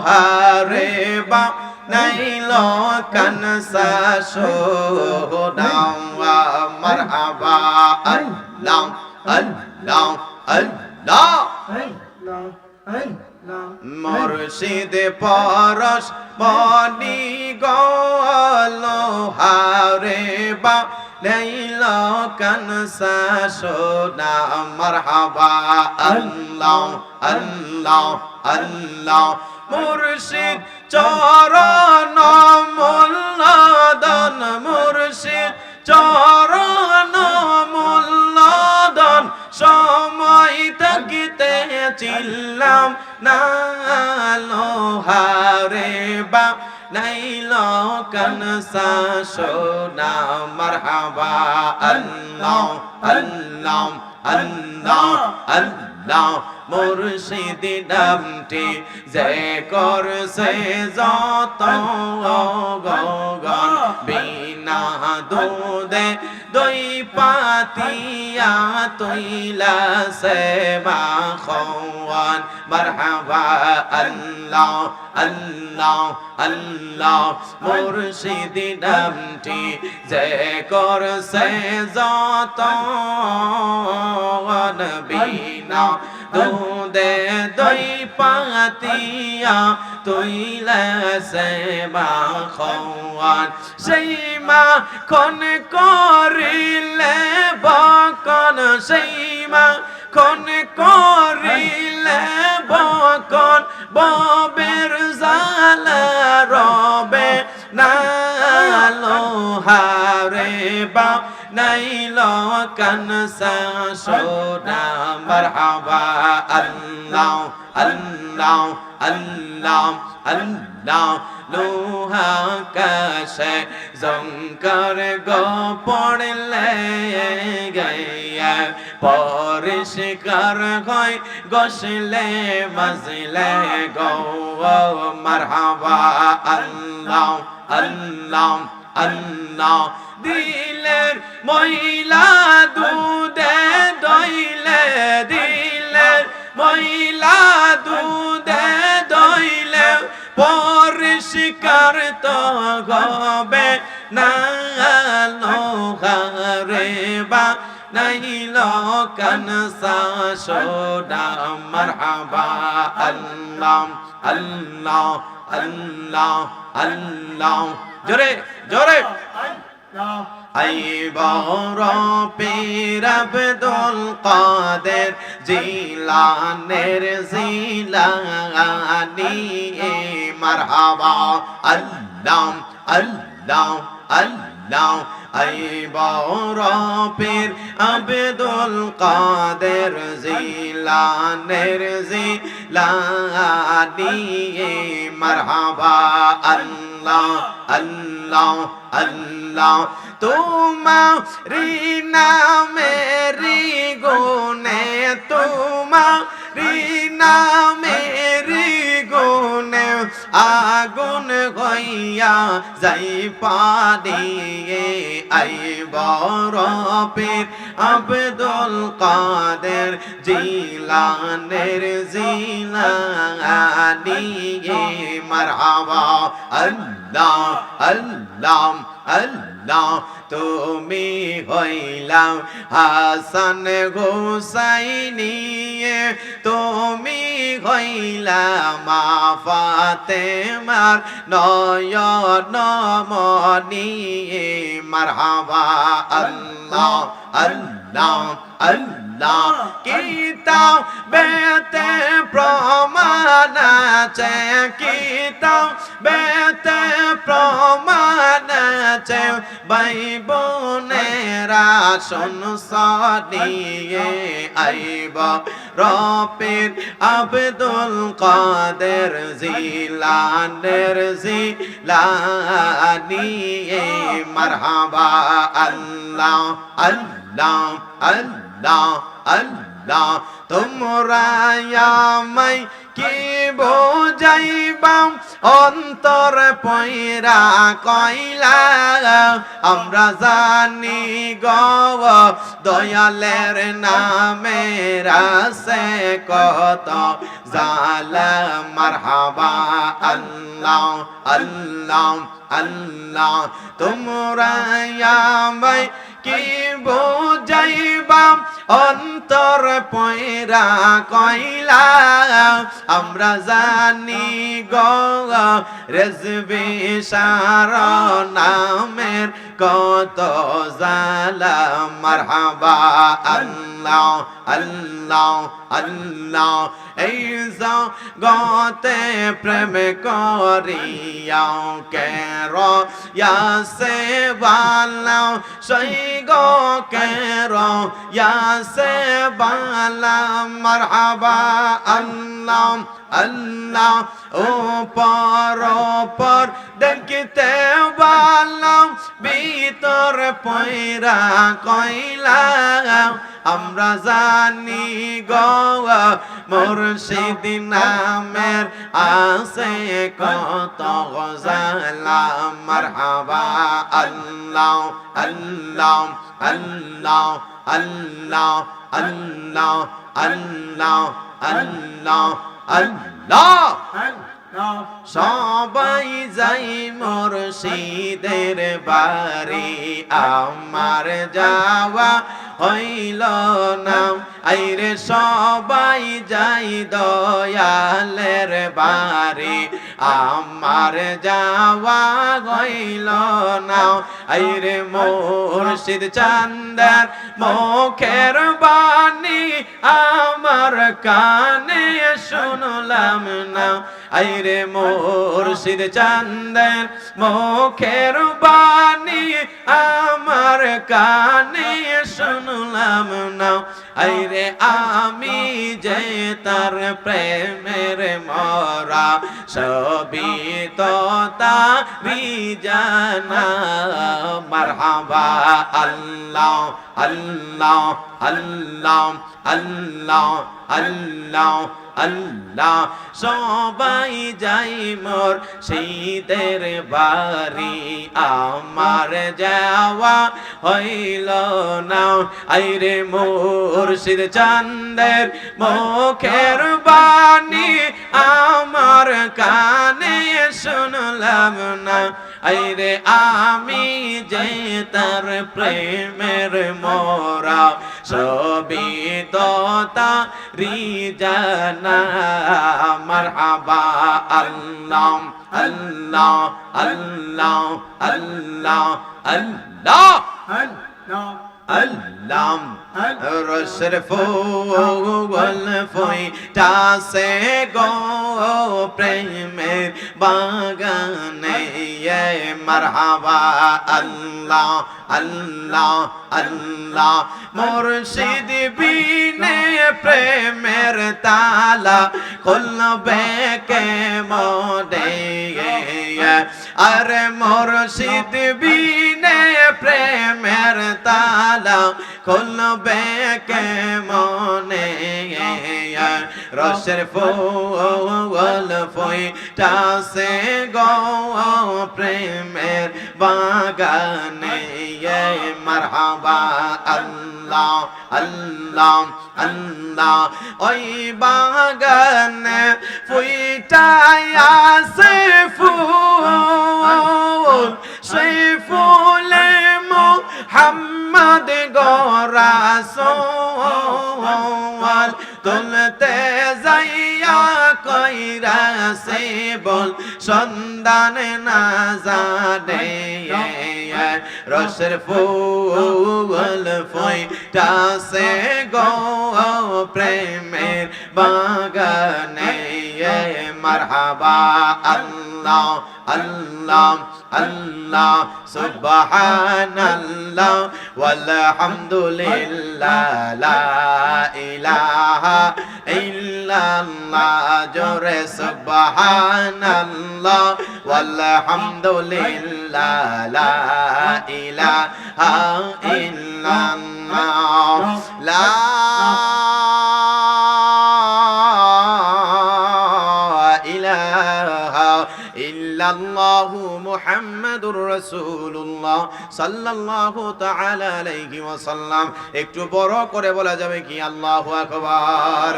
হারে বা নাইল কানসা শোনাও মারহাবা আল্লাহ আল্লাহ আল্লাহ মুর্শিদ পরশ মনি গল হারে বা নাইল কানসা শোনা মারহাবা আল্লাহ আল্লাহ আল্লাহ মুর্শিদ চরণ মূল্যদান মুর্শিদ চরণ মূল্যদান সময় থাকিতে চিল্লাম না লোহারে বা নাইল কানসা সোনা মারহাবা আল্লাহ আল্লাহ আল্লাহ আল্লাহ মুর্শিদ নামটি যে করছে যত গগন বিনা দুধে দই পাতিয়া তৈলা সে মাখন মারহাবা আল্লাহ আল্লাহ আল্লাহ মুর্শিদ নামটি যে করছে যত বিনা দুধে দই পাতিয়া তৈলা সে মাখন সেই মাখন করিলে বকন সেই মাখন করিলে বকন ববের জালা রবে না লোহারে বা নাইল কানসা সোনা মারহাবা আল্লাহ আল্লাহ আল্লাহ আল্লাহ লোহা কাশে জঙ্কর গো পড়লে গায়া পরিষ্কার হয় গসলে মজলে গো মারহাবা আল্লাহ আল্লাহ আল্লাহ দিলের মহিলা দুধে দইলে দিলের মহিলা দুধে দইলে পরিষ্কার তো হবে না লোহারে বা নাইল কানসা সোনা মারহাবা আল্লাহ আল্লাহ আল্লাহ আল্লাহ জোরে জোরে আই বড় পীর আব্দুল কাদের জিলানের জিলানি মারহাবা আল্লাহ আল্লাহ আল্লাহ আই বড় পীর আব্দুল কাদের জিলানের জিলানি মারহাবা আল্লাহ আল্লাহ আল্লাহ তোমারি নামেরি গুণে তোমারি নামেরি গুণে আগুন হইয়া যাই পানি আই বড় পীর আব্দুল কাদের জিলানের জিলানি মারহাবা আল্লাহ আল্লাহ আল্লাহ তুমি হইলাম হাসান হুসাইনি তুমি হইলাম ফাতেমার নয়ন মনি মারহাবা আল্লাহ আল্লাহ আল্লাহ কিতাবেতে প্রমাণ আছে কিতাবেতে প্রমাণ আছে ভাই বোনেরা শুনসনিয়ে আইব রপের আব্দুল কাদের জিলানের জিলানি মারহাবা আল্লাহ আল্লাহ আল্লাহ আল্লাহ তোমরা আমায় কি বোঝাইবাম অন্তর পয়রা কইলা আমরা জানি গো দয়ালের নামের আছে কত জালা মারহাবা আল্লাহ আল্লাহ আল্লাহ তোমরা আমায় কি বোঝাইবাম অন্তর পয়রা কইলা আমরা জানি গো রেজবি সার নামের কত জালা মারহাবা আল্লাহ আল্লাহ আল্লাহ এই জগতে প্রেম করিয়াও কের ইয়াসে বালাও সেই গো কের ইয়াসে বালা মারহাবা আল্লাহ আল্লাহ ও পর দেখতে বালাম ভিতর পয়রা কইলা আমরা জানি গো মুর্শিদ নামের আছে কত গজালা মারহাবা আল্লাহ আল্লাহ আল্লাহ আল্লাহ আল্লাহ আল্লাহ আল্লাহ আল্লাহ সবাই যাই মুর্শিদের বাড়ি আমার যাওয়া হইল না আইরে সবাই যাই দয়ালের বাড়ি আমার যাওয়া হইল না আইরে মুর্শিদ চান্দের মুখের বাণী আমার কানে শুনলাম না আইরে মুর্শিদ চান্দের মুখের বাণী আমার কানে শুনলাম না আইরে আমি যে তার প্রেমের মরা সবই তো তারি জানা মারহাবা আল্লাহ আল্লাহ আল্লাহ আল্লাহ আল্লাহ আল্লাহ সবাই যাই মোর শীতের বাড়ি আমার যাওয়া হইল না আইরে মুর্শিদ চান্দের মুখের বাণী আমার কানে শুনলাম না আইরে আমি যে তার প্রেমের মোরা সবই তো তারি জানা মারহাবা আল্লাহ আল্লাহ আল্লাহ আল্লাহ আল্লাহ আল্লাহ রসের ফুল ফুইটাছে গো প্রেমের বাগানে মারহাবা আল্লাহ আল্লাহ আল্লাহ মুর্শিদ বিনে প্রেমের তালা খুলবে কে মনে আরে মুর্শিদ বিনে প্রেমের তালা খুলবে কে মনে রসের ফুল ফুইটাছে গো প্রেমের বাগানে মারহাবা আল্লাহ আল্লাহ আল্লাহ ওই বাগানে ফুইটাছে ফুল সেই ফুলে মুহাম্মদ গো রাসূল তুলতে যাইয়া কইরাছে বল সন্ধান না জানে রসের ফুল ফুইটাছে গো প্রেমের বাগানে মারহাবা আল্লাহ আল্লাহ আল্লাহ সুবহানাল্লাহ ওয়ালহামদুলিল্লাহ লা ইলাহা ইল্লাল্লাহ জোরে সুবহানাল্লাহ ওয়ালহামদুলিল্লাহ লা ইলাহা ইল্লাল্লাহ লা ইল্লাল্লাহু মুহাম্মাদুর রাসূলুল্লাহ সাল্লাল্লাহু তাআলা আলাইহি ওয়াসাল্লাম। একটু বড় করে বলা যাবে কি আল্লাহু আকবার।